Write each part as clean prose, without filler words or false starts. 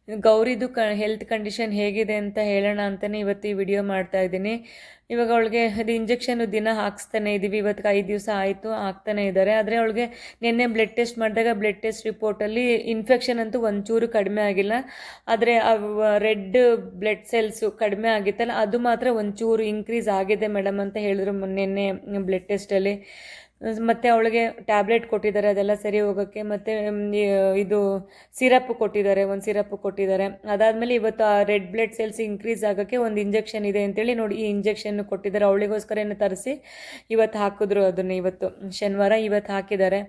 ಗೌರಿದು health condition ಹೇಗಿದೆ ಅಂತ ಹೇಳೋಣ ಅಂತಲೇ ಇವತ್ತು ಈ ವಿಡಿಯೋ ಮಾಡ್ತಾ ಇದ್ದೀನಿ. ಇವಾಗ ಅವಳಿಗೆ ಅದು ಇಂಜೆಕ್ಷನ್ ದಿನ ಹಾಕ್ಸ್ತಾನೆ ಇದ್ದೀವಿ. ಇವತ್ತಿಗೆ 5 ದಿವಸ ಆಯಿತು, ಹಾಕ್ತಾನೆ ಇದ್ದಾರೆ. ಆದರೆ ಅವಳಿಗೆ ನಿನ್ನೆ ಬ್ಲಡ್ ಟೆಸ್ಟ್ ಮಾಡಿದಾಗ ಬ್ಲಡ್ ಟೆಸ್ಟ್ ರಿಪೋರ್ಟಲ್ಲಿ ಇನ್ಫೆಕ್ಷನ್ ಅಂತೂ ಒಂಚೂರು ಕಡಿಮೆ ಆಗಿಲ್ಲ. ಆದರೆ ರೆಡ್ ಬ್ಲಡ್ ಸೆಲ್ಸು ಕಡಿಮೆ ಆಗಿತ್ತಲ್ಲ, ಅದು ಮಾತ್ರ ಒಂಚೂರು ಇನ್ಕ್ರೀಸ್ ಆಗಿದೆ ಮೇಡಮ್ ಅಂತ ಹೇಳಿದ್ರು ನಿನ್ನೆ ಬ್ಲಡ್ ಟೆಸ್ಟಲ್ಲಿ. ಮತ್ತು ಅವಳಿಗೆ ಟ್ಯಾಬ್ಲೆಟ್ ಕೊಟ್ಟಿದ್ದಾರೆ ಅದೆಲ್ಲ ಸರಿ ಹೋಗೋಕ್ಕೆ. ಮತ್ತು ಇದು ಸಿರಪ್ ಕೊಟ್ಟಿದ್ದಾರೆ, ಒಂದು ಸಿರಪ್ ಕೊಟ್ಟಿದ್ದಾರೆ. ಅದಾದಮೇಲೆ ಇವತ್ತು ಆ ರೆಡ್ ಬ್ಲಡ್ ಸೆಲ್ಸ್ ಇನ್ಕ್ರೀಸ್ ಆಗೋಕ್ಕೆ ಒಂದು ಇಂಜೆಕ್ಷನ್ ಇದೆ ಅಂತೇಳಿ ನೋಡಿ ಈ ಇಂಜೆಕ್ಷನ್ ಕೊಟ್ಟಿದ್ದಾರೆ. ಅವಳಿಗೋಸ್ಕರನೇ ತರಿಸಿ ಇವತ್ತು ಹಾಕಿದ್ರು ಅದನ್ನು. ಇವತ್ತು ಶನಿವಾರ, ಇವತ್ತು ಹಾಕಿದ್ದಾರೆ.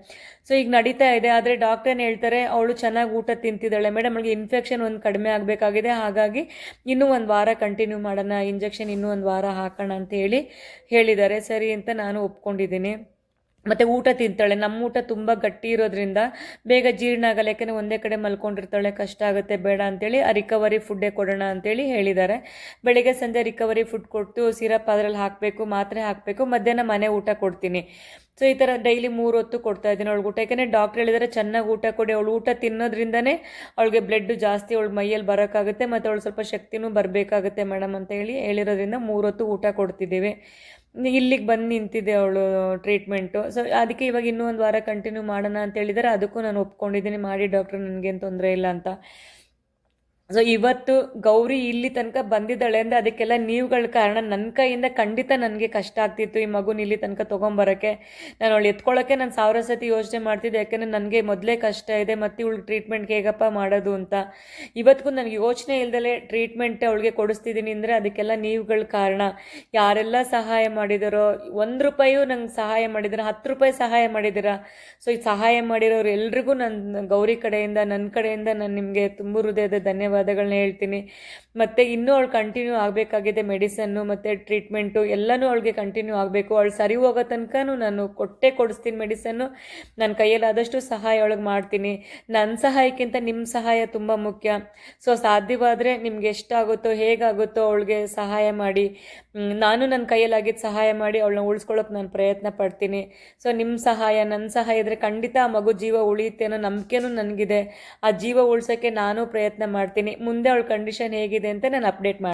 ಸೊ ಈಗ ನಡೀತಾ ಇದೆ. ಆದರೆ ಡಾಕ್ಟ್ರೇನು ಹೇಳ್ತಾರೆ, ಅವಳು ಚೆನ್ನಾಗಿ ಊಟ ತಿಂತಿದ್ದಾಳೆ ಮೇಡಮ್, ಅವಳಿಗೆ ಇನ್ಫೆಕ್ಷನ್ ಒಂದು ಕಡಿಮೆ ಆಗಬೇಕಾಗಿದೆ, ಹಾಗಾಗಿ ಇನ್ನೂ ಒಂದು ವಾರ ಕಂಟಿನ್ಯೂ ಮಾಡೋಣ, ಇಂಜೆಕ್ಷನ್ ಇನ್ನೂ ಒಂದು ವಾರ ಹಾಕೋಣ ಅಂತ ಹೇಳಿದ್ದಾರೆ. ಸರಿ ಅಂತ ನಾನು ಒಪ್ಕೊಂಡಿದ್ದೀನಿ. ಮತ್ತು ಊಟ ತಿಂತಾಳೆ. ನಮ್ಮ ಊಟ ತುಂಬ ಗಟ್ಟಿ ಇರೋದ್ರಿಂದ ಬೇಗ ಜೀರ್ಣ ಆಗಲ್ಲ, ಯಾಕೆಂದರೆ ಒಂದೇ ಕಡೆ ಮಲ್ಕೊಂಡಿರ್ತಾಳೆ, ಕಷ್ಟ ಆಗುತ್ತೆ, ಬೇಡ ಅಂತೇಳಿ ಆ ರಿಕವರಿ ಫುಡ್ಡೇ ಕೊಡೋಣ ಅಂತೇಳಿ ಹೇಳಿದ್ದಾರೆ. ಬೆಳಿಗ್ಗೆ ಸಂಜೆ ರಿಕವರಿ ಫುಡ್ ಕೊಟ್ಟು ಸಿರಪ್ ಅದರಲ್ಲಿ ಹಾಕಬೇಕು, ಮಾತ್ರೆ ಹಾಕಬೇಕು, ಮಧ್ಯಾಹ್ನ ಮನೆ ಊಟ ಕೊಡ್ತೀನಿ. ಸೊ ಈ ಥರ ಡೈಲಿ 3 ಹೊತ್ತು ಕೊಡ್ತಾ ಇದ್ದೀನಿ ಅವಳಿಗೆ ಊಟ. ಯಾಕೆಂದರೆ ಡಾಕ್ಟ್ರ್ ಹೇಳಿದರೆ ಚೆನ್ನಾಗಿ ಊಟ ಕೊಡಿ, ಅವಳು ಊಟ ತಿನ್ನೋದ್ರಿಂದನೇ ಅವಳಿಗೆ ಬ್ಲಡ್ ಜಾಸ್ತಿ ಅವಳ ಮೈಯಲ್ಲಿ ಬರೋಕ್ಕಾಗುತ್ತೆ, ಮತ್ತು ಅವಳು ಸ್ವಲ್ಪ ಶಕ್ತಿನೂ ಬರಬೇಕಾಗುತ್ತೆ ಮೇಡಮ್ ಅಂತ ಹೇಳಿರೋದ್ರಿಂದ 3 ಹೊತ್ತು ಊಟ ಕೊಡ್ತಿದ್ದೀವಿ. ಇಲ್ಲಿಗೆ ಬಂದು ನಿಂತಿದೆ ಅವಳು ಟ್ರೀಟ್ಮೆಂಟು. ಸೊ ಅದಕ್ಕೆ ಇವಾಗ ಇನ್ನೂ ಒಂದು ವಾರ ಕಂಟಿನ್ಯೂ ಮಾಡೋಣ ಅಂತ ಹೇಳಿದರೆ, ಅದಕ್ಕೂ ನಾನು ಒಪ್ಕೊಂಡಿದ್ದೀನಿ, ಮಾಡಿ ಡಾಕ್ಟ್ರ್, ನನಗೇನು ತೊಂದರೆ ಇಲ್ಲ ಅಂತ. ಸೊ ಇವತ್ತು ಗೌರಿ ಇಲ್ಲಿ ತನಕ ಬಂದಿದ್ದಾಳೆ ಅಂದರೆ ಅದಕ್ಕೆಲ್ಲ ನೀವುಗಳ ಕಾರಣ. ನನ್ನ ಕೈಯಿಂದ ಖಂಡಿತ ನನಗೆ ಕಷ್ಟ ಆಗ್ತಿತ್ತು ಈ ಮಗುನ ಇಲ್ಲಿ ತನಕ ತೊಗೊಂಬರೋಕ್ಕೆ. ನಾನು ಅವಳು ಎತ್ಕೊಳ್ಳೋಕ್ಕೆ ನಾನು 1000 ಸತಿ ಯೋಚನೆ ಮಾಡ್ತಿದ್ದೆ, ಯಾಕೆಂದರೆ ನನಗೆ ಮೊದಲೇ ಕಷ್ಟ ಇದೆ, ಮತ್ತು ಇವಳು ಟ್ರೀಟ್ಮೆಂಟ್ಗೆ ಹೇಗಪ್ಪ ಮಾಡೋದು ಅಂತ. ಇವತ್ತಿಗೂ ನನಗೆ ಯೋಚನೆ ಇಲ್ದಲೇ ಟ್ರೀಟ್ಮೆಂಟ್ ಅವಳಿಗೆ ಕೊಡಿಸ್ತಿದ್ದೀನಿ ಅಂದರೆ ಅದಕ್ಕೆಲ್ಲ ನೀವುಗಳ ಕಾರಣ. ಯಾರೆಲ್ಲ ಸಹಾಯ ಮಾಡಿದಾರೋ, 1 ರೂಪಾಯಿಯೂ ನಂಗೆ ಸಹಾಯ ಮಾಡಿದಾರೆ, 10 ರೂಪಾಯಿ ಸಹಾಯ ಮಾಡಿದ್ದೀರಾ. ಸೊ ಈ ಸಹಾಯ ಮಾಡಿರೋರು ಎಲ್ರಿಗೂ ನನ್ನ ಗೌರಿ ಕಡೆಯಿಂದ, ನನ್ನ ಕಡೆಯಿಂದ ನಾನು ನಿಮಗೆ ತುಂಬ ಹೃದಯದ ಧನ್ಯವಾದಗಳನ್ನ ಹೇಳ್ತೀನಿ. ಮತ್ತು ಇನ್ನೂ ಅವಳು ಕಂಟಿನ್ಯೂ ಆಗಬೇಕಾಗಿದೆ ಮೆಡಿಸನ್ನು ಮತ್ತು ಟ್ರೀಟ್ಮೆಂಟು ಎಲ್ಲನೂ ಅವಳಿಗೆ ಕಂಟಿನ್ಯೂ ಆಗಬೇಕು. ಅವಳು ಸರಿ ಹೋಗೋ ತನಕನೂ ನಾನು ಕೊಡಿಸ್ತೀನಿ ಮೆಡಿಸನ್ನು. ನನ್ನ ಕೈಯಲ್ಲಾದಷ್ಟು ಸಹಾಯ ಅವಳಿಗೆ ಮಾಡ್ತೀನಿ. ನನ್ನ ಸಹಾಯಕ್ಕಿಂತ ನಿಮ್ಮ ಸಹಾಯ ತುಂಬ ಮುಖ್ಯ. ಸೊ ಸಾಧ್ಯವಾದರೆ ನಿಮ್ಗೆ ಎಷ್ಟಾಗುತ್ತೋ, ಹೇಗಾಗುತ್ತೋ ಅವಳಿಗೆ ಸಹಾಯ ಮಾಡಿ. ನಾನು ನನ್ನ ಕೈಯಲ್ಲಾಗಿದ್ದು ಸಹಾಯ ಮಾಡಿ ಅವಳನ್ನ ಉಳಿಸ್ಕೊಳ್ಳೋಕೆ ನಾನು ಪ್ರಯತ್ನ ಪಡ್ತೀನಿ. ಸೊ ನಿಮ್ಮ ಸಹಾಯ, ನನ್ನ ಸಹಾಯ ಇದ್ದರೆ ಖಂಡಿತ ಆ ಮಗು ಜೀವ ಉಳಿಯುತ್ತೆ ಅನ್ನೋ ನಂಬಿಕೆನೂ ನನಗಿದೆ. ಆ ಜೀವ ಉಳ್ಸೋಕ್ಕೆ ನಾನು ಪ್ರಯತ್ನ ಮಾಡ್ತೀನಿ. ಮುಂದೆ ಅವಳ ಕಂಡೀಷನ್ ಹೇಗಿದೆ ಅಂತ ನಾನು ಅಪ್ಡೇಟ್ ಮಾಡ್ತೀನಿ.